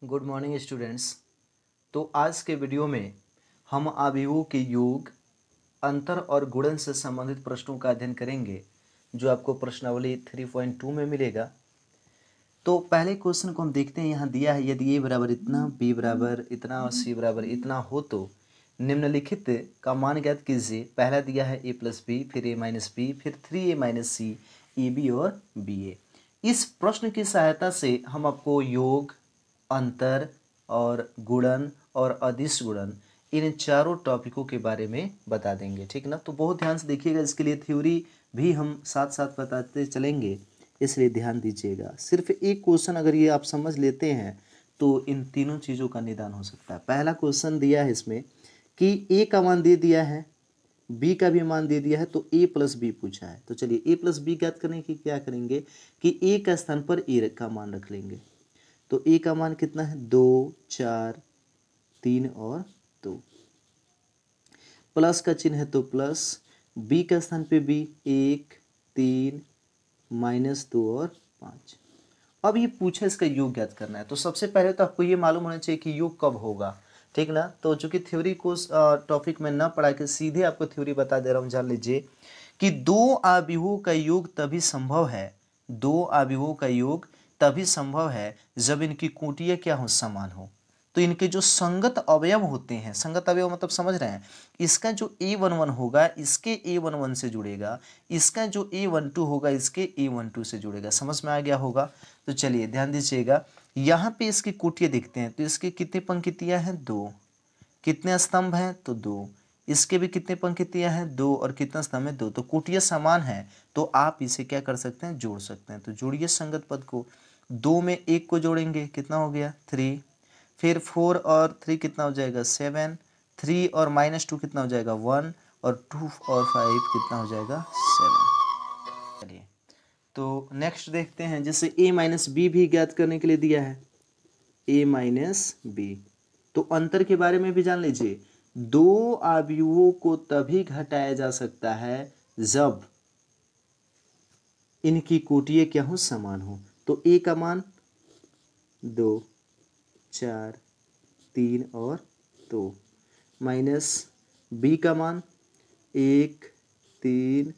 Good morning students. तो आज के वीडियो में हम अवयवों के योग, अंतर और गुणन से संबंधित प्रश्नों का अध्ययन करेंगे जो आपको प्रश्नावली 3.2 में मिलेगा। तो पहले क्वेश्चन को हम देखते हैं। यहाँ दिया है यदि ए बराबर इतना, बी बराबर इतना और सी बराबर इतना हो तो निम्नलिखित का मान ज्ञात कीजिए। पहला दिया है ए प्लस बी, फिर ए माइनस बी, फिर 3a minus c, a b और बी ए। इस प्रश्न की सहायता से हम आपको योग, अंतर और गुणन और अदिश गुणन इन चारों टॉपिकों के बारे में बता देंगे। ठीक ना। तो बहुत ध्यान से देखिएगा, इसके लिए थ्योरी भी हम साथ साथ बताते चलेंगे, इसलिए ध्यान दीजिएगा। सिर्फ एक क्वेश्चन अगर ये आप समझ लेते हैं तो इन तीनों चीज़ों का निदान हो सकता है। पहला क्वेश्चन दिया है इसमें कि ए का मान दे दिया है, बी का भी मान दे दिया है, तो ए प्लस बी पूछा है। तो चलिए ए प्लस बी ज्ञात करने की क्या करेंगे कि ए का स्थान पर ए का मान रख लेंगे। तो ए का मान कितना है? 2, 4, 3 और 2। प्लस का चिन्ह है तो प्लस, बी का स्थान पे बी 1, 3, -2 और 5। अब ये पूछा इसका योग ज्ञात करना है। तो सबसे पहले तो आपको ये मालूम होना चाहिए कि योग कब होगा। ठीक ना। तो चूंकि थ्योरी को टॉपिक में ना पढ़ा के सीधे आपको थ्योरी बता दे रहा हूँ, जान लीजिए कि दो अवयवों का योग तभी संभव है, दो अवयवों का योग तभी संभव है जब इनकी कोटियाँ क्या हो? समान हो। तो इनके जो संगत अवयव होते हैं, संगत अवयव मतलब समझ रहे हैं, इसका जो A11 होगा इसके A11 से जुड़ेगा, इसका जो A12 होगा इसके A12 से जुड़ेगा। समझ में आ गया होगा। तो चलिए ध्यान दीजिएगा, यहाँ पे इसकी कोटियाँ देखते हैं। तो इसकी कितनी पंक्तियाँ हैं? 2। कितने स्तंभ हैं? तो 2। इसके भी कितने पंक्तियाँ हैं? 2। और कितना स्तंभ है? 2। तो कोटियाँ समान हैं, तो आप इसे क्या कर सकते हैं? जोड़ सकते हैं। तो जोड़िए संगत पद को। 2 में 1 को जोड़ेंगे, कितना हो गया? 3। फिर 4 और 3 कितना हो जाएगा? 7। 3 और -2 कितना हो जाएगा? 1। और 2 और 5 कितना हो जाएगा? 7। चलिए तो नेक्स्ट देखते हैं। जैसे a माइनस बी भी ज्ञात करने के लिए दिया है, a माइनस बी। तो अंतर के बारे में भी जान लीजिए। दो अवयवों को तभी घटाया जा सकता है जब इनकी कोटियाँ क्या हो? समान हो। तो a का मान 2, 4, 3 और 2, माइनस बी का मान 1, 3,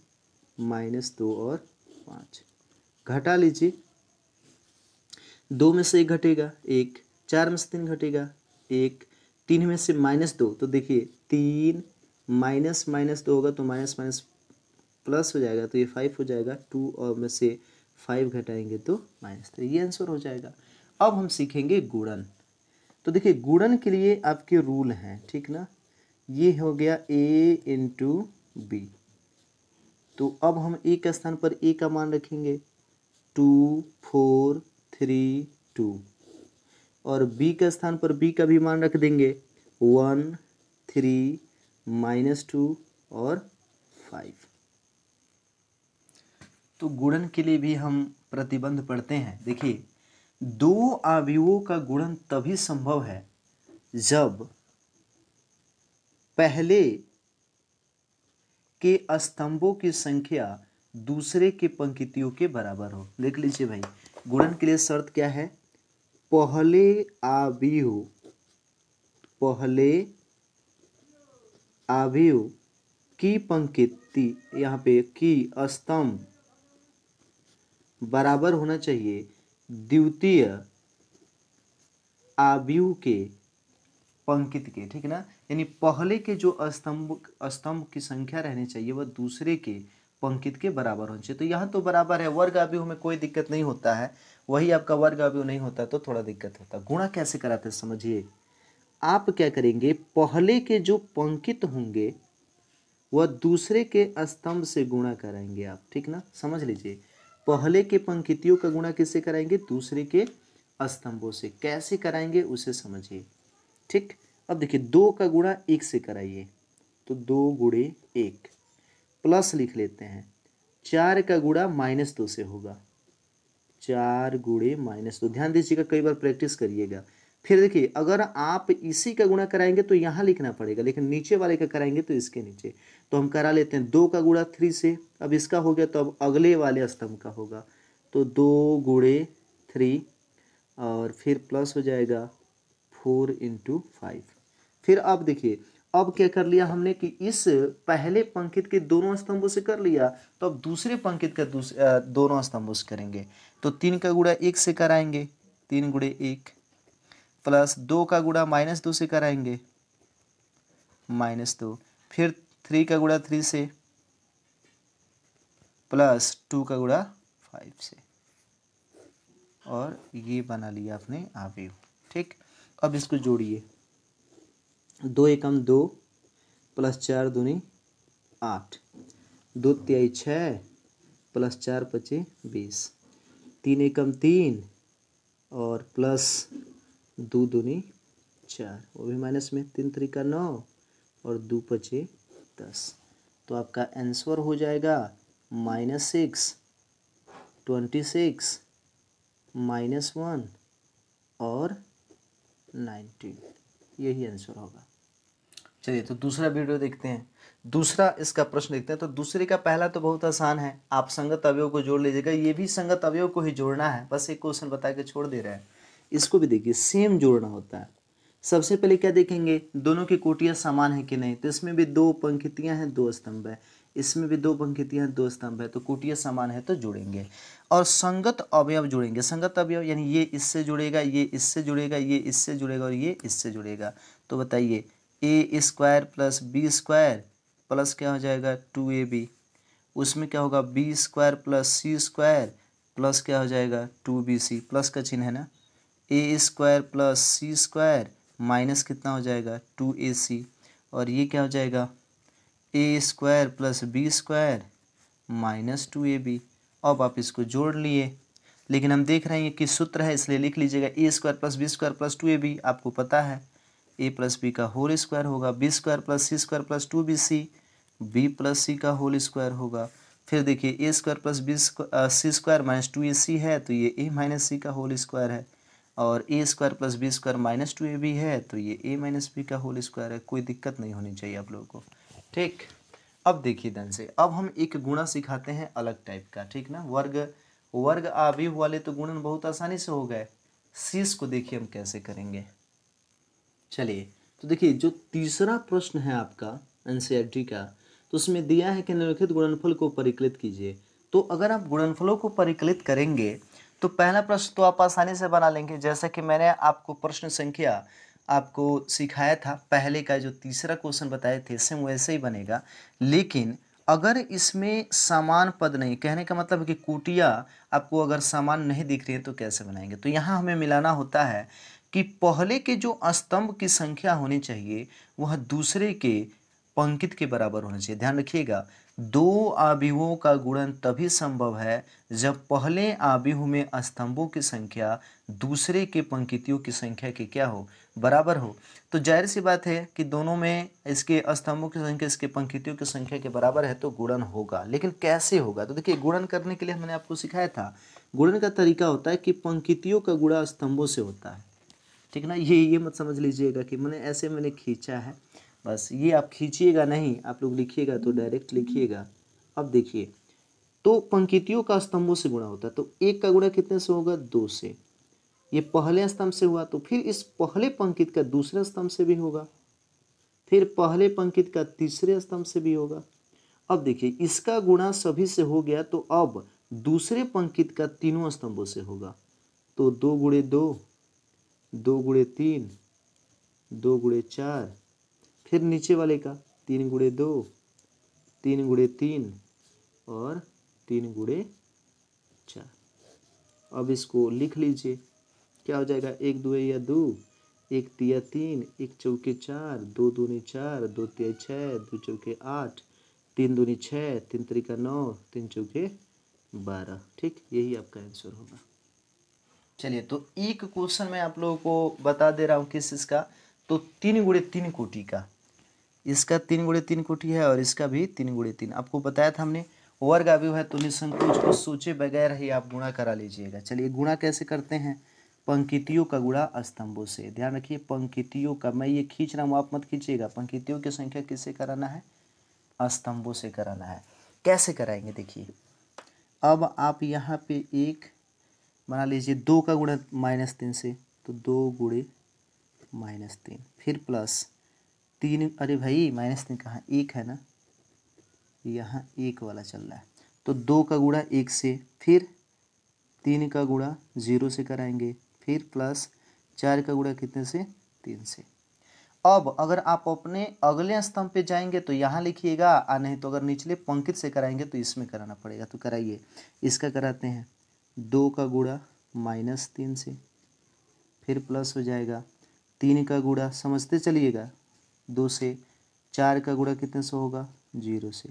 -2 और 5। घटा लीजिए। 2 में से 1 घटेगा 1, 4 में से 3 घटेगा 1, 3 में से -2। तो देखिए 3 -2 होगा तो माइनस माइनस प्लस हो जाएगा, तो ये 5 हो जाएगा। 2 और में से 5 घटाएंगे तो -3। ये आंसर हो जाएगा। अब हम सीखेंगे गुणन। तो देखिए गुणन के लिए आपके रूल हैं, ठीक ना। ये हो गया a इंटू बी। तो अब हम a के स्थान पर a का मान रखेंगे 2, 4, 3, 2। और b के स्थान पर b का भी मान रख देंगे 1, 3, -2 और 5। तो गुणन के लिए भी हम प्रतिबंध पढ़ते हैं। देखिए दो अवयवों का गुणन तभी संभव है जब पहले के स्तंभों की संख्या दूसरे के पंक्तियों के बराबर हो। देख लीजिए भाई, गुणन के लिए शर्त क्या है? पहले अवयव की पंक्ति, यहाँ पे की स्तंभ बराबर होना चाहिए द्वितीय अवयव के पंक्ति के। ठीक ना। यानी पहले के जो स्तंभ की संख्या रहनी चाहिए वह दूसरे के पंक्ति के बराबर होनी चाहिए। तो यहाँ तो बराबर है, वर्ग अवयव में कोई दिक्कत नहीं होता है। वही आपका वर्ग अवयव नहीं होता तो थोड़ा दिक्कत होता है। गुणा कैसे कराते हैं समझिए। आप क्या करेंगे, पहले के जो पंक्ति होंगे वह दूसरे के स्तंभ से गुणा कराएंगे आप। ठीक ना। समझ लीजिए, पहले के पंक्तियों का गुणा किससे कराएंगे? दूसरे के स्तंभों से। कैसे कराएंगे उसे समझिए। ठीक। अब देखिए 2 का गुणा 1 से कराइए, तो 2 गुणे 1 प्लस लिख लेते हैं। 4 का गुणा -2 से होगा, 4 गुणे -2। ध्यान दीजिएगा, कई बार प्रैक्टिस करिएगा। फिर देखिए अगर आप इसी का गुणा कराएंगे तो यहाँ लिखना पड़ेगा, लेकिन नीचे वाले का कराएंगे तो इसके नीचे। तो हम करा लेते हैं। 2 का गुणा 3 से, अब इसका हो गया तो अब अगले वाले स्तंभ का होगा। तो 2 गुणे 3 और फिर प्लस हो जाएगा 4 × 5। फिर अब देखिए, अब क्या कर लिया हमने कि इस पहले पंक्ति के दोनों स्तंभों से कर लिया, तो अब दूसरे पंक्ति का दोनों स्तंभों से करेंगे। तो 3 का गुणा 1 से कराएंगे, 3 × 1, प्लस 2 का गुणा -2 से कराएंगे, -2, फिर 3 का गुणा 3 से, प्लस 2 का गुणा 5 से, और ये बना लिया आपने आव्यूह। ठीक, अब इसको जोड़िए, 2 एकम 2, प्लस 4 दूनी 8, 2 तिहाई 6, प्लस 4 पचे 20, 3 एकम 3 और प्लस 2 दूनी 4, वो भी माइनस में, 3 3 9 और 2 पचे 10। तो आपका आंसर हो जाएगा -6, 26, -1 और 19। यही आंसर होगा। चलिए, तो दूसरा वीडियो देखते हैं, दूसरा इसका प्रश्न देखते हैं। तो दूसरे का पहला तो बहुत आसान है, आप संगत अवयव को जोड़ लीजिएगा, ये भी संगत अवयव को ही जोड़ना है, बस एक क्वेश्चन बता के छोड़ दे रहा है। इसको भी देखिए, सेम जोड़ना होता है। सबसे पहले क्या देखेंगे, दोनों की कोटियाँ समान है कि नहीं। तो इसमें भी 2 पंक्तियाँ हैं, 2 स्तंभ है, इसमें भी 2 पंक्तियाँ हैं, 2 स्तंभ है, तो कोटियाँ समान है तो जोड़ेंगे। और संगत अवयव जोड़ेंगे, संगत अवयव यानी ये इससे जुड़ेगा, ये इससे जुड़ेगा, ये इससे जुड़ेगा और ये इससे जुड़ेगा। तो बताइए, a² + b² प्लस क्या हो जाएगा 2ab, उसमें क्या होगा b² + c² प्लस क्या हो जाएगा 2bc, प्लस का चिन्ह है ना, a² + c² माइनस कितना हो जाएगा 2ac, और ये क्या हो जाएगा a² + b² -2ab। अब आप इसको जोड़ लिए, लेकिन हम देख रहे हैं कि सूत्र है इसलिए लिख लीजिएगा a² + b² + 2ab। आपको पता है a + b का होल स्क्वायर होगा, b² + c² + 2bc, b + c का होल स्क्वायर होगा। फिर देखिए a² + c² - 2ac है, तो ये a - c का होल स्क्वायर है, और a² + b² - 2ab है, तो ये a - b का होल स्क्वायर है। कोई दिक्कत नहीं होनी चाहिए आप लोगों को। ठीक, अब देखिए ध्यान से, अब हम एक गुणा सिखाते हैं अलग टाइप का, ठीक ना। वर्ग आव्यूह वाले तो गुणन बहुत आसानी से हो गए, शीर्ष को देखिए हम कैसे करेंगे। चलिए, तो देखिए जो तीसरा प्रश्न है आपका एनसीईआरटी का, तो उसमें दिया है कि निम्नलिखित गुणनफल को परिकलित कीजिए। तो अगर आप गुणनफलों को परिकलित करेंगे तो पहला प्रश्न तो आप आसानी से बना लेंगे, जैसा कि मैंने आपको प्रश्न संख्या आपको सिखाया था, पहले का जो तीसरा क्वेश्चन बताए थे सेम वैसे ही बनेगा। लेकिन अगर इसमें समान पद नहीं, कहने का मतलब है कि कोटियाँ आपको अगर समान नहीं दिख रही है तो कैसे बनाएंगे। तो यहाँ हमें मिलाना होता है कि पहले के जो स्तंभ की संख्या होनी चाहिए वह दूसरे के पंक्ति के बराबर होना चाहिए। ध्यान रखिएगा, 2 आव्यूहों का गुणन तभी संभव है जब पहले आव्यूह में स्तंभों की संख्या दूसरे के पंक्तियों की संख्या के क्या हो, बराबर हो। तो जाहिर सी बात है कि दोनों में इसके स्तंभों की संख्या इसके पंक्तियों की संख्या के बराबर है तो गुणन होगा। लेकिन कैसे होगा, तो देखिए गुणन करने के लिए मैंने आपको सिखाया था, गुणन का तरीका होता है कि पंक्तियों का गुणा स्तंभों से होता है, ठीक ना। ये मत समझ लीजिएगा कि मैंने खींचा है, बस ये आप खींचिएगा नहीं, आप लोग लिखिएगा तो डायरेक्ट लिखिएगा। अब देखिए, तो पंक्तियों का स्तंभों से गुणा होता है, तो 1 का गुणा कितने से होगा 2 से, ये पहले स्तंभ से हुआ, तो फिर इस पहले पंक्ति का दूसरे स्तंभ से भी होगा, फिर पहले पंक्ति का तीसरे स्तंभ से भी होगा। अब देखिए इसका गुणा सभी से हो गया, तो अब दूसरे पंक्ति का तीनों स्तंभों से होगा, तो 2 × 2, 2 × 3, 2 × 4, फिर नीचे वाले का 3 × 2, 3 × 3 और 3 × 4। अब इसको लिख लीजिए, क्या हो जाएगा 1 2 या 2, 1 3 3, 1 चौके 4, 2 दूनी 4, 2 तिहाई 6, 2 चौके 8, 3 दूनी 6, 3 त्रिका 9, 3 चौके 12। ठीक, यही आपका आंसर होगा। चलिए, तो एक क्वेश्चन मैं आप लोगों को बता दे रहा हूँ किस इसका, तो 3 × 3 कोटि का, इसका 3 × 3 कोटि है और इसका भी 3 × 3। आपको बताया था हमने, वर्ग आव्यूह है तो निसंकोच को सोचे बगैर ही आप गुणा करा लीजिएगा। चलिए गुणा कैसे करते हैं, पंक्तियों का गुणा स्तंभों से। ध्यान रखिए पंक्तियों का, मैं ये खींच रहा हूँ आप मत खींचिएगा, पंक्तियों की संख्या किससे कराना है, स्तंभों से कराना है। कैसे कराएंगे देखिए, अब आप यहाँ पे 1 बना लीजिए। 2 का गुणा -3 से, तो 2 गुणे -3, फिर प्लस 3, अरे भाई -3 कहाँ, 1 है ना, यहाँ 1 वाला चल रहा है, तो 2 का गुणा 1 से, फिर 3 का गुणा 0 से कराएंगे, फिर प्लस 4 का गुणा कितने से, 3 से। अब अगर आप अपने अगले स्तंभ पे जाएंगे तो यहाँ लिखिएगा, नहीं तो अगर निचले पंक्ति से कराएंगे तो इसमें कराना पड़ेगा। तो कराइए, इसका कराते हैं 2 का गुणा -3 से, फिर प्लस हो जाएगा 3 का गुणा, समझते चलिएगा, 2 से, 4 का गुणा कितने से होगा, 0 से,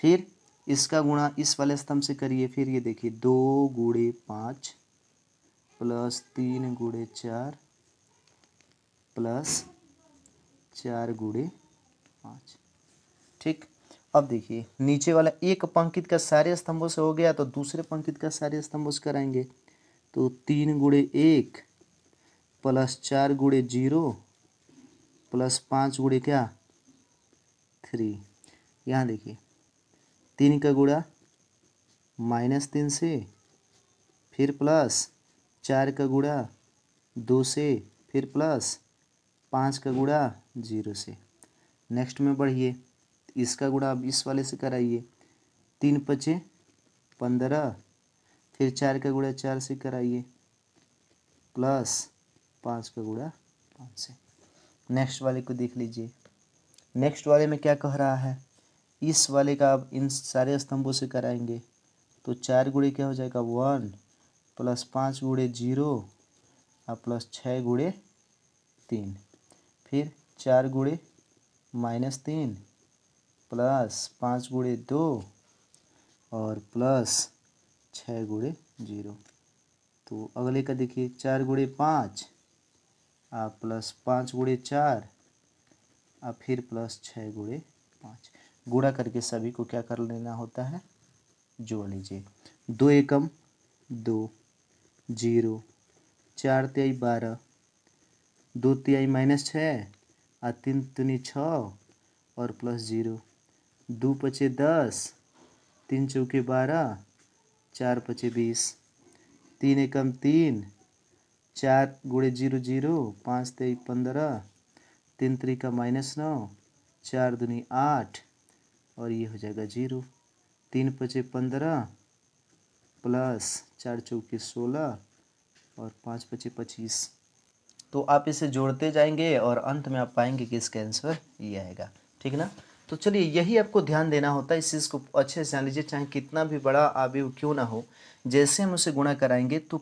फिर इसका गुणा इस वाले स्तंभ से करिए, फिर ये देखिए 2 गुणे 5 प्लस 3 गुणे 4 प्लस 4 गुणे 5। ठीक, अब देखिए नीचे वाला एक पंक्ति का सारे स्तंभों से हो गया, तो दूसरे पंक्ति का सारे स्तंभों से कराएंगे, तो 3 गुणे 1 प्लस 4 गुणे 0 प्लस 5 गुणे क्या, 3। यहाँ देखिए 3 का गुणा -3 से, फिर प्लस 4 का गुणा 2 से, फिर प्लस 5 का गुणा 0 से। नेक्स्ट में बढ़िए, इसका गुणा अब इस वाले से कराइए, 3 पचे 15, फिर 4 का गुणा 4 से कराइए, प्लस 5 का गुणा 5 से। नेक्स्ट वाले को देख लीजिए, नेक्स्ट वाले में क्या कह रहा है, इस वाले का अब इन सारे स्तंभों से कराएंगे, तो 4 गुणे क्या हो जाएगा 1 प्लस 5 गुणे 0 और प्लस 6 गुणे 3, फिर 4 गुणे -3 प्लस 5 गुणे 2 और प्लस 6 गुणे 0। तो अगले का देखिए 4 गुणे 5 प्लस 5 गुणे 4 और फिर प्लस 6 गुणे 5। गुणा करके सभी को क्या कर लेना होता है, जोड़ लीजिए। 2 एकम 2, 0, 4 तिहाई 12, 2 तिहाई -6 और 3 दूनी 6 और प्लस 0, 2 पचे 10, 3 चौके 12, 4 पचे 20, 3 एकम 3, 4 गुणे 0 0, 5 तिहाई 15, 3 त्रिका -9, 4 दूनी 8 और ये हो जाएगा 0, 3 पचे 15 प्लस 4 चौके 16 और 5 पचे 25। तो आप इसे जोड़ते जाएंगे और अंत में आप पाएंगे कि इसका आंसर ये आएगा। ठीक ना, तो चलिए यही आपको ध्यान देना होता है, इस चीज़ को अच्छे से जान लीजिए, चाहे कितना भी बड़ा अवयव क्यों ना हो, जैसे हम उसे गुणा कराएंगे तो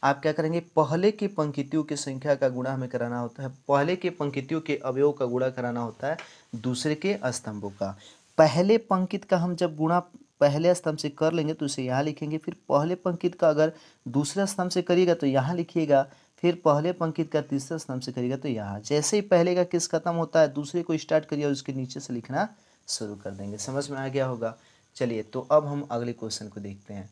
आप क्या करेंगे, पहले की पंक्तियों की संख्या का गुणा हमें कराना होता है, पहले की पंक्तियों के अवयव का गुणा कराना होता है दूसरे के स्तंभों का। पहले पंक्ति का हम जब गुणा पहले स्तंभ से कर लेंगे तो उसे यहाँ लिखेंगे, फिर पहले पंक्ति का अगर दूसरे स्तंभ से करिएगा तो यहाँ लिखिएगा, फिर पहले पंक्ति का तीसरे स्तंभ से करिएगा तो यहाँ। जैसे ही पहले का किस खत्म होता है दूसरे को स्टार्ट करिए और उसके नीचे से लिखना शुरू कर देंगे। समझ में आ गया होगा। चलिए तो अब हम अगले क्वेश्चन को देखते हैं।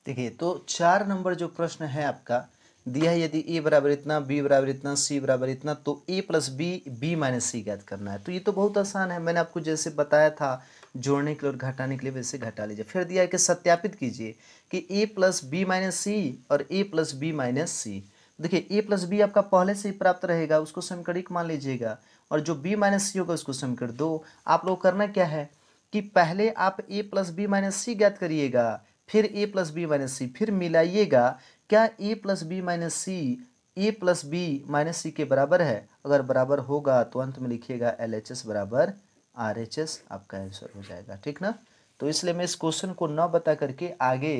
देखिए तो 4 नंबर जो प्रश्न है आपका दिया है, यदि ए बराबर इतना, बी बराबर इतना, सी बराबर इतना, तो ए प्लस बी, बी माइनस सी ज्ञात करना है। तो ये तो बहुत आसान है, मैंने आपको जैसे बताया था जोड़ने के लिए और घटाने के लिए, वैसे घटा लीजिए। फिर दिया है कि सत्यापित कीजिए कि ए प्लस बी माइनस सी और ए प्लस बी माइनस सी। देखिए ए प्लस बी आपका पहले से ही प्राप्त रहेगा, उसको समीकरण मान लीजिएगा, और जो बी माइनस सी होगा उसको समीकरण 2। आप लोग करना क्या है कि पहले आप ए प्लस बी माइनस सी ज्ञात करिएगा, फिर ए प्लस बी माइनस सी, फिर मिलाइएगा क्या ए प्लस बी माइनस सी ए प्लस बी माइनस सी के बराबर है। अगर बराबर होगा तो अंत में लिखिएगा LHS बराबर RHS, आपका आंसर हो जाएगा। ठीक ना, तो इसलिए मैं इस क्वेश्चन को न बता करके आगे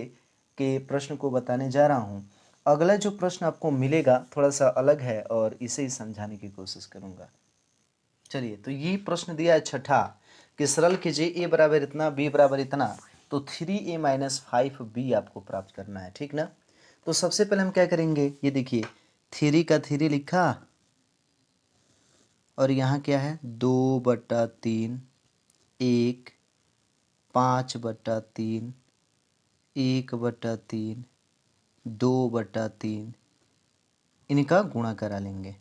के प्रश्न को बताने जा रहा हूँ। अगला जो प्रश्न आपको मिलेगा थोड़ा सा अलग है और इसे ही समझाने की कोशिश करूँगा। चलिए तो ये प्रश्न दिया है छठा कि सरल कीजिए ए बराबर इतना, बी बराबर इतना, तो 3a माइनस 5b आपको प्राप्त करना है। ठीक ना, तो सबसे पहले हम क्या करेंगे, ये देखिए 3 का 3 लिखा और यहाँ क्या है 2/3, 1, 5/3, 1/3, 2/3, इनका गुणा करा लेंगे।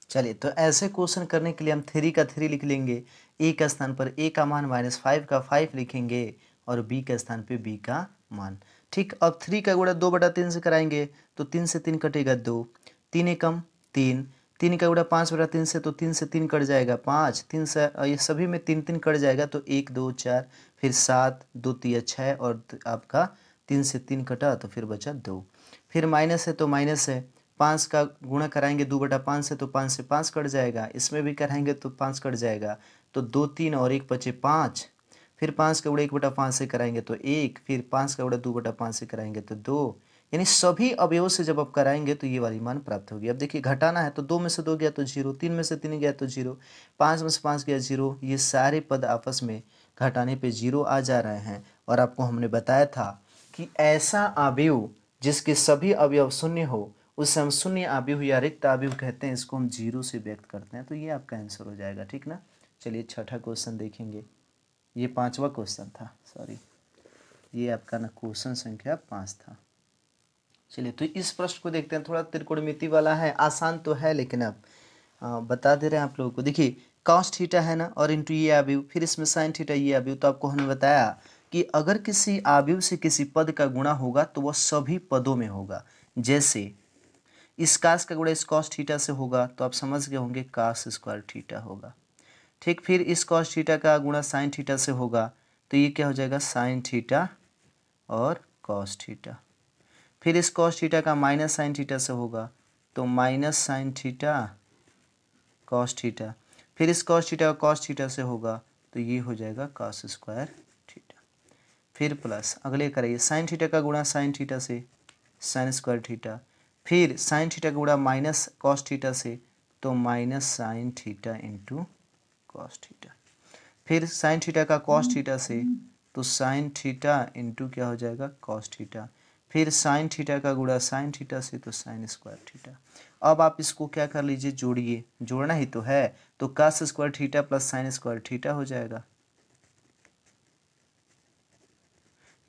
चलिए तो ऐसे क्वेश्चन करने के लिए हम 3 का 3 लिख लेंगे, ए का स्थान पर ए का मान -5 का 5 लिखेंगे और बी के स्थान पे बी का मान। ठीक, अब 3 का गुणा 2/3 से कराएंगे तो 3 से 3 कटेगा 2, 3 एकम 3, 3 का गुणा 5/3 से तो 3 से 3 कट जाएगा 5, 3 से ये सभी में 3 3 कट जाएगा तो 1 2 4, फिर 7 2 3 6 और आपका 3 से 3 कटा तो फिर बचा 2। फिर माइनस है तो माइनस है, 5 का गुणा कराएंगे 2/5 से तो 5 से 5 कट जाएगा, इसमें भी कराएंगे तो 5 कट जाएगा तो 2 3 और 1 बचे 5। फिर 5 का गुणा 1/5 से कराएंगे तो 1, फिर 5 का गुणा 2/5 से कराएंगे तो 2, यानी सभी अवयवों से जब आप कराएंगे तो ये वाली मान प्राप्त होगी। अब देखिए घटाना है तो 2 में से 2 गया तो 0, 3 में से 3 गया तो 0, 5 में से 5 गया 0, ये सारे पद आपस में घटाने पे 0 आ जा रहे हैं। और आपको हमने बताया था कि ऐसा अवयव जिसके सभी अवयव शून्य हो उसे हम शून्य अवयव या रिक्त अवयव कहते हैं, इसको हम 0 से व्यक्त करते हैं। तो ये आपका आंसर हो जाएगा, ठीक ना। चलिए छठा क्वेश्चन देखेंगे, ये 5वां क्वेश्चन था, सॉरी ये आपका ना क्वेश्चन संख्या 5 था। चलिए तो इस प्रश्न को देखते हैं, थोड़ा त्रिकोणमिति वाला है, आसान तो है लेकिन अब बता दे रहे हैं आप लोगों को। देखिए cos थीटा है ना और इंटू ये अवयव, फिर इसमें sin थीटा ये अवयव। तो आपको हमने बताया कि अगर किसी अवयव से किसी पद का गुणा होगा तो वह सभी पदों में होगा। जैसे इस cos का गुणा इस cos थीटा से होगा तो आप समझ गए होंगे cos स्क्वायर थीटा होगा। ठीक, फिर इस cos थीटा का गुणा sin थीटा से होगा तो ये क्या हो जाएगा sin थीटा और cos थीटा। फिर इस cos थीटा का माइनस sin थीटा से होगा तो minus sin theta cos theta. फिर इस cos थीटा का cos थीटा से होगा तो ये हो जाएगा cos स्क्वायर थीटा। फिर प्लस अगले करिए sin थीटा का गुणा sin थीटा से sin स्क्वायर थीटा। फिर sin थीटा का गुणा माइनस cos थीटा से तो minus sin theta into cos theta. फिर sin थीटा का cos थीटा से तो sin थीटा इंटू क्या हो जाएगा cos थीटा। फिर sin थीटा का गुणा sin थीटा से तो sin स्क्वायर थीटा। अब आप इसको क्या कर लीजिए, जोड़िए, जोड़ना ही तो है तो cos square theta plus sin square theta हो जाएगा।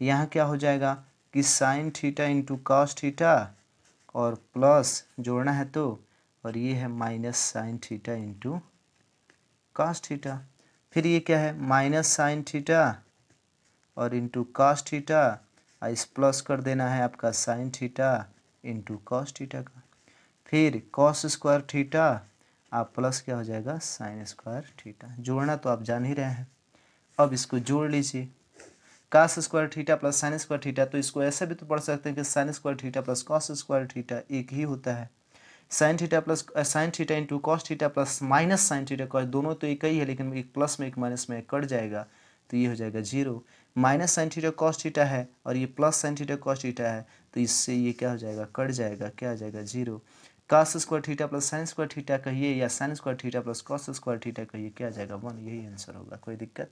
यहाँ क्या हो जाएगा कि sin theta into cos theta और प्लस जोड़ना है तो, और ये है minus sin theta into cos theta. फिर ये क्या है माइनस sin थीटा और इंटू cos थीटा, इस प्लस कर देना है आपका sin theta into cos theta का। फिर cos स्क्वायर थीटा आप प्लस क्या हो जाएगा sin स्क्वायर थीटा। जोड़ना तो आप जान ही रहे हैं। अब इसको जोड़ लीजिए cos square theta plus sin square theta, तो इसको ऐसे भी तो पढ़ सकते हैं कि sin square theta plus cos square theta एक ही होता है। sin theta plus sin theta into cos theta plus minus sin theta cos, दोनों तो एक ही है लेकिन एक प्लस में एक माइनस में कट जाएगा तो ये हो जाएगा 0। Minus sin theta cos theta है और ये plus sin theta cos theta है तो इससे ये क्या हो जाएगा कट जाएगा, क्या आ जाएगा 0। cos square theta plus sin square theta कहिए या sin square theta plus cos square theta कहिए, क्या आ जाएगा 1, यही आंसर होगा। कोई दिक्कत।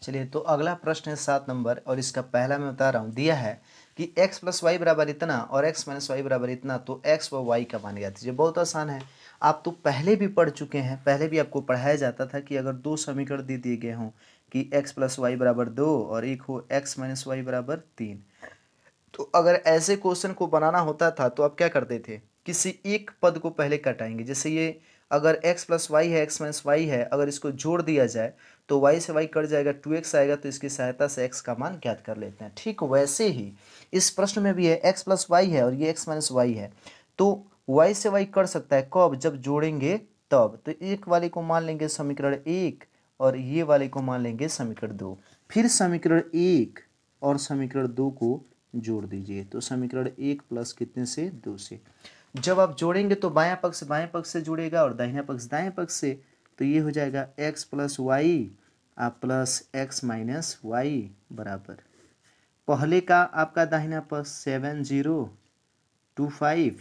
चलिए तो अगला प्रश्न है 7 नंबर और इसका पहला मैं बता रहा हूँ, दिया है कि x प्लस वाई बराबर इतना और x माइनस वाई बराबर इतना, तो x व y का मान ज्ञात कीजिए। बहुत आसान है, आप तो पहले भी पढ़ चुके हैं, पहले भी आपको पढ़ाया जाता था कि अगर दो समीकरण दे दिए गए हों कि x प्लस वाई बराबर 2 और एक हो x माइनस वाई बराबर 3, तो अगर ऐसे क्वेश्चन को बनाना होता था तो आप क्या करते थे, किसी एक पद को पहले कटाएंगे। जैसे ये अगर x प्लस वाई है, x माइनस वाई है, अगर इसको जोड़ दिया जाए तो y से y कट जाएगा, 2x आएगा, तो इसकी सहायता से x का मान ज्ञात कर लेते हैं। ठीक वैसे ही इस प्रश्न में भी है x प्लस वाई है और ये x माइनस वाई है, तो y से y कट सकता है कब, जब जोड़ेंगे तब। तो एक वाले को मान लेंगे समीकरण 1 और ये वाले को मान लेंगे समीकरण 2, फिर समीकरण 1 और समीकरण 2 को जोड़ दीजिए तो समीकरण 1 प्लस कितने से 2 से। जब आप जोड़ेंगे तो बायां पक्ष बाएं पक्ष से जुड़ेगा और दाहिना पक्ष दाएं पक्ष से, तो ये हो जाएगा x plus y plus x minus y बराबर, पहले का आपका दाहिना पक्ष 7025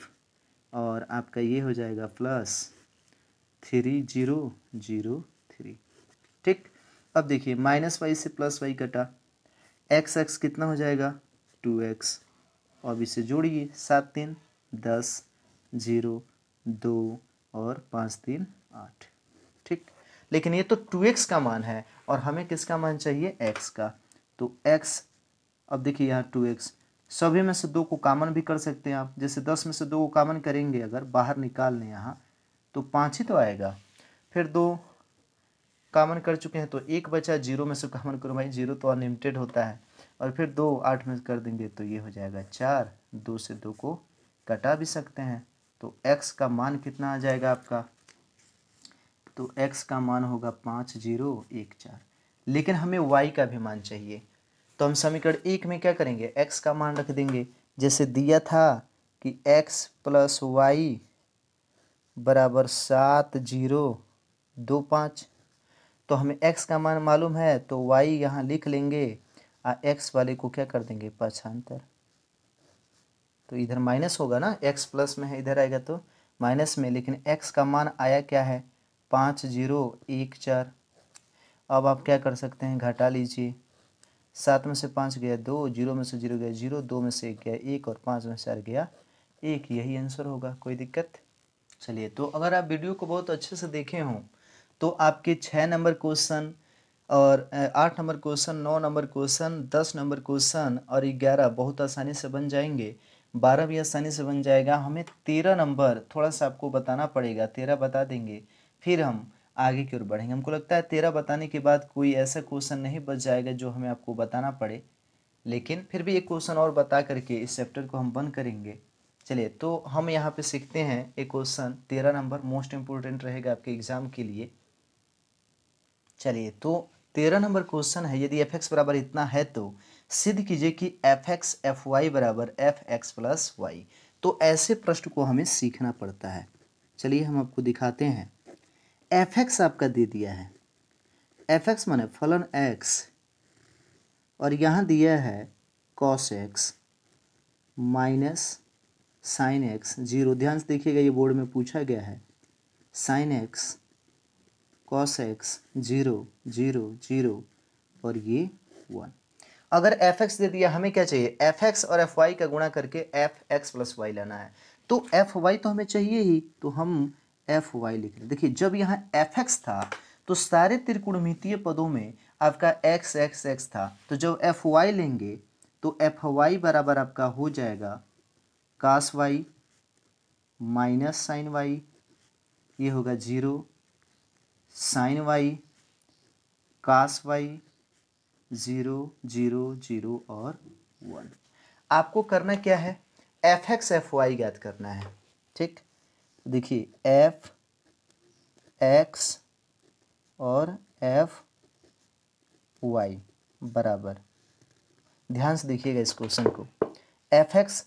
और आपका ये हो जाएगा प्लस 3003। ठीक, अब देखिए माइनस वाई से प्लस वाई कटा, x कितना हो जाएगा 2x, अब इसे जोड़िए 7 3 10 0 2 और 5 3 8। ठीक, लेकिन ये तो 2x का मान है और हमें किसका मान चाहिए x का, तो x, अब देखिए यहाँ 2x, सभी में से 2 को कॉमन भी कर सकते हैं आप। जैसे 10 में से 2 को कॉमन करेंगे अगर बाहर निकाल लें यहाँ तो 5 ही तो आएगा। फिर 2 कॉमन कर चुके हैं तो एक बचा, जीरो में से कॉमन करो भाई, जीरो तो अनलिमिटेड होता है। और फिर 2 8 में कर देंगे तो ये हो जाएगा 4, 2 से 2 को कटा भी सकते हैं। तो x का मान कितना आ जाएगा आपका, तो x का मान होगा 5014। लेकिन हमें y का भी मान चाहिए, तो हम समीकरण 1 में क्या करेंगे, x का मान रख देंगे, जैसे दिया था कि x प्लस वाई बराबर 7025। तो हमें x का मान मालूम है तो y यहाँ लिख लेंगे, x वाले को क्या कर देंगे पक्षांतर, तो इधर माइनस होगा ना, x प्लस में है इधर आएगा तो माइनस में, लेकिन x का मान आया क्या है 5014। अब आप क्या कर सकते हैं, घटा लीजिए, 7 में से 5 गया 2, 0 में से 0 गया 0, 2 में से 1 गया 1 और 5 में से 4 गया 1, यही आंसर होगा। कोई दिक्कत। चलिए, तो अगर आप वीडियो को बहुत अच्छे से देखे हों तो आपके 6 नंबर क्वेश्चन और 8 number question, 9 number question, 10 number question और 11 बहुत आसानी से बन जाएंगे, 12 भी आसानी से बन जाएगा। हमें 13 नंबर थोड़ा सा आपको बताना पड़ेगा, 13 बता देंगे फिर हम आगे की ओर बढ़ेंगे। हमको लगता है 13 बताने के बाद कोई ऐसा क्वेश्चन नहीं बच जाएगा जो हमें आपको बताना पड़े, लेकिन फिर भी एक क्वेश्चन और बता करके इस चैप्टर को हम बंद करेंगे। चलिए, तो हम यहाँ पे सीखते हैं एक क्वेश्चन 13 नंबर, मोस्ट इम्पोर्टेंट रहेगा आपके एग्जाम के लिए। चलिए, तो 13 नंबर क्वेश्चन है, यदि एफ एक्स बराबर इतना है तो सिद्ध कीजिए कि एफ एक्स एफ वाई बराबर एफ एक्स प्लस वाई। तो ऐसे प्रश्न को हमें सीखना पड़ता है। चलिए हम आपको दिखाते हैं। एफ एक्स आपका दे दिया है, एफ एक्स माने फलन एक्स, और यहाँ दिया है cos x minus sine x, zero. ध्यान से देखिएगा, ये बोर्ड में पूछा गया है, साइन एक्स कॉस एक्स 0 0 0 और ये 1। अगर एफ एक्स दे दिया, हमें क्या चाहिए, एफ एक्स और एफ वाई का गुणा करके एफ एक्स प्लस वाई लाना है। तो एफ वाई तो हमें चाहिए ही, तो हम एफ वाई लिख लें। देखिए, जब यहाँ एफ एक्स था तो सारे त्रिकोणमितीय पदों में आपका एक्स एक्स एक्स था, तो जब एफ वाई लेंगे तो एफ वाई बराबर आपका हो जाएगा कास वाई माइनस साइन वाई, ये होगा 0, साइन वाई कास वाई 0 0 0 और 1। आपको करना क्या है, एफ एक्स एफ वाई ज्ञात करना है। ठीक, देखिए एफ एक्स और एफ वाई बराबर, ध्यान से देखिएगा इस क्वेश्चन को, एफ एक्स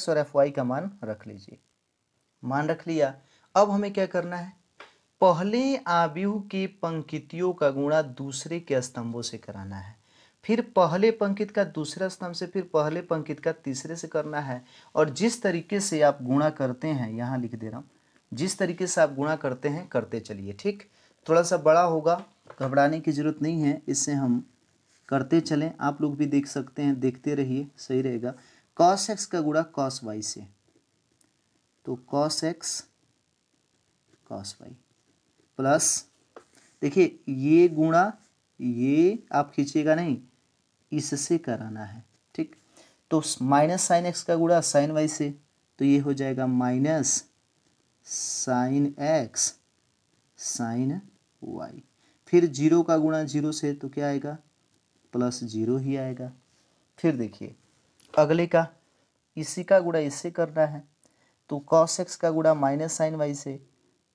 और एफ वाई का मान रख लीजिए। मान रख लिया, अब हमें क्या करना है, पहले आव्यूह की पंक्तियों का गुणा दूसरे के स्तंभों से कराना है, फिर पहले पंक्ति का दूसरा स्तंभ से, फिर पहले पंक्ति का तीसरे से करना है। और जिस तरीके से आप गुणा करते हैं, यहाँ लिख दे रहा हूँ, जिस तरीके से आप गुणा करते हैं करते चलिए। ठीक, थोड़ा सा बड़ा होगा, घबराने की जरूरत नहीं है, इससे हम करते चलें, आप लोग भी देख सकते हैं, देखते रहिए, सही रहेगा। कॉस एक्स का गुणा कॉस वाई से, तो cos x cos y plus, देखिए ये गुणा, ये आप खींचिएगा नहीं, इससे कराना है। ठीक, तो माइनस साइन एक्स का गुणा साइन वाई से, तो ये हो जाएगा minus sine x sine y, फिर 0 का गुणा 0 से, तो क्या आएगा प्लस 0 ही आएगा। फिर देखिए अगले का, इसी का गुणा इससे करना है, तो कॉस एक्स का गुणा माइनस साइन वाई से,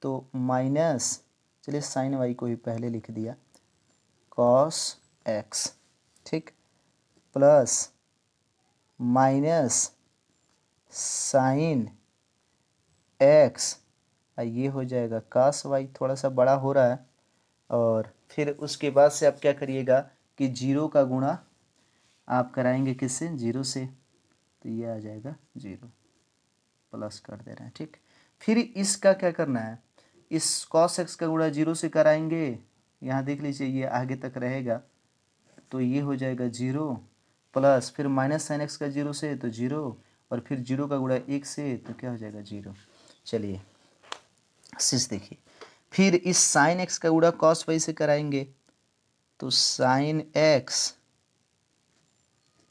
तो माइनस, चलिए साइन वाई को ही पहले लिख दिया, कॉस एक्स, ठीक, प्लस माइनस साइन एक्स, ये हो जाएगा कास वाई, थोड़ा सा बड़ा हो रहा है। और फिर उसके बाद से आप क्या करिएगा कि 0 का गुणा आप कराएंगे किससे, 0 से, तो ये आ जाएगा 0, प्लस कर दे रहे हैं। ठीक, फिर इसका क्या करना है, इस कॉस एक्स का गुणा 0 से कराएंगे, यहाँ देख लीजिए ये आगे तक रहेगा, तो ये हो जाएगा 0, प्लस फिर माइनस साइन एक्स का 0 से तो 0, और फिर 0 का गुणा 1 से, तो क्या हो जाएगा 0। चलिए शीर्ष देखिए, फिर इस साइन एक्स का गुणा कॉस वाई से कराएंगे, तो साइन एक्स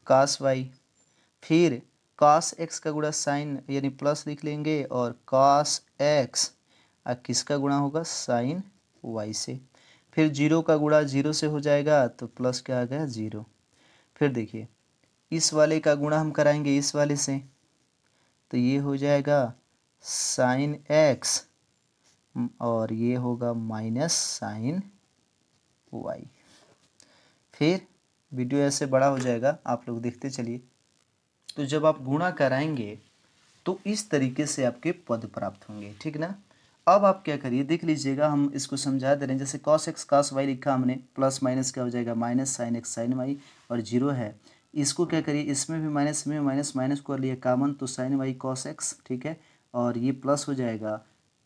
कॉस वाई, फिर कॉस एक्स का गुणा साइन यानी प्लस लिख लेंगे, और कॉस एक्स किसका गुणा होगा साइन वाई से, फिर 0 का गुणा 0 से हो जाएगा तो प्लस क्या आ गया 0। फिर देखिए इस वाले का गुणा हम कराएंगे इस वाले से, तो ये हो जाएगा साइन एक्स और ये होगा माइनस साइन वाई। फिर वीडियो ऐसे बड़ा हो जाएगा, आप लोग देखते चलिए। तो जब आप गुणा कराएंगे तो इस तरीके से आपके पद प्राप्त होंगे, ठीक ना। अब आप क्या करिए देख लीजिएगा, हम इसको समझा दे रहे हैं। जैसे cos x cos y लिखा हमने, प्लस माइनस क्या हो जाएगा minus sine x sine y, और 0 है। इसको क्या करिए इसमें भी माइनस में माइनस माइनस को लिए कॉमन, तो साइन वाई cos x, ठीक है। और ये प्लस हो जाएगा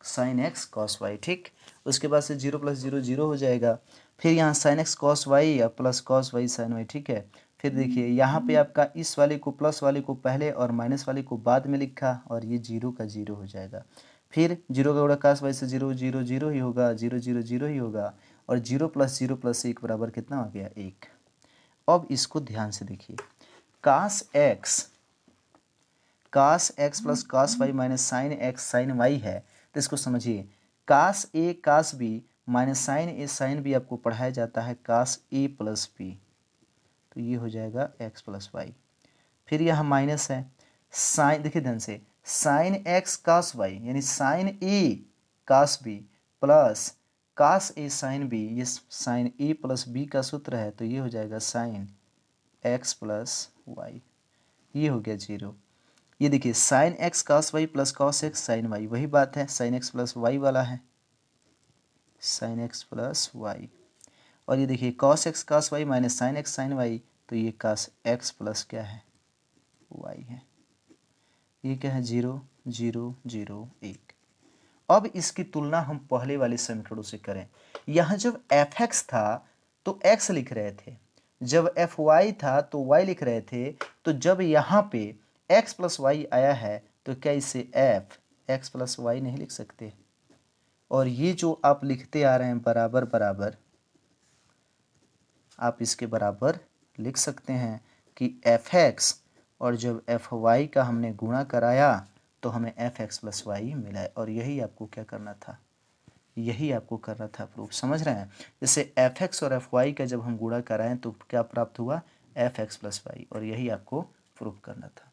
साइन एक्स cos y, ठीक। उसके बाद से 0 + 0 0 हो जाएगा। फिर यहाँ साइन एक्स cos y या plus cos y sine y, ठीक है। फिर देखिए यहाँ पे आपका इस वाले को प्लस वाले को पहले और माइनस वाले को बाद में लिखा, और ये 0 का 0 हो जाएगा। फिर 0 का गुणा cos y से 0 0 0 ही होगा, 0 0 0 ही होगा, और 0 + 0 + 1 बराबर कितना हो गया 1। अब इसको ध्यान से देखिए, cos x + cos y minus sine x sine y है, तो इसको समझिए cos a cos b minus sine a sine b आपको पढ़ाया जाता है cos a + b, तो ये हो जाएगा x + y। फिर यहाँ माइनस है, साइन देखिए ध्यान से, साइन एक्स cos y यानी sine a cos b plus cos a sine b, ये साइन a + b का सूत्र है, तो ये हो जाएगा साइन x + y, ये हो गया 0। ये देखिए sine x cos y plus cos x sine y, वही बात है, साइन x + y वाला है, साइन x + y। और ये देखिए cos x cos y minus sine x sine y, तो ये cos x प्लस क्या है y है। ये क्या है 0 0 0 1। अब इसकी तुलना हम पहले वाले समीकरणों से करें। यहाँ जब fx था तो x लिख रहे थे, जब fy था तो y लिख रहे थे, तो जब यहाँ पे x + y आया है तो क्या इसे f x + y नहीं लिख सकते। और ये जो आप लिखते आ रहे हैं बराबर बराबर, आप इसके बराबर लिख सकते हैं कि fx, और जब fy का हमने गुणा कराया तो हमें fx + y मिला, और यही आपको क्या करना था, यही आपको करना था प्रूफ, समझ रहे हैं। जैसे fx और fy का जब हम गुणा कराएं तो क्या प्राप्त हुआ fx + y, और यही आपको प्रूफ करना था।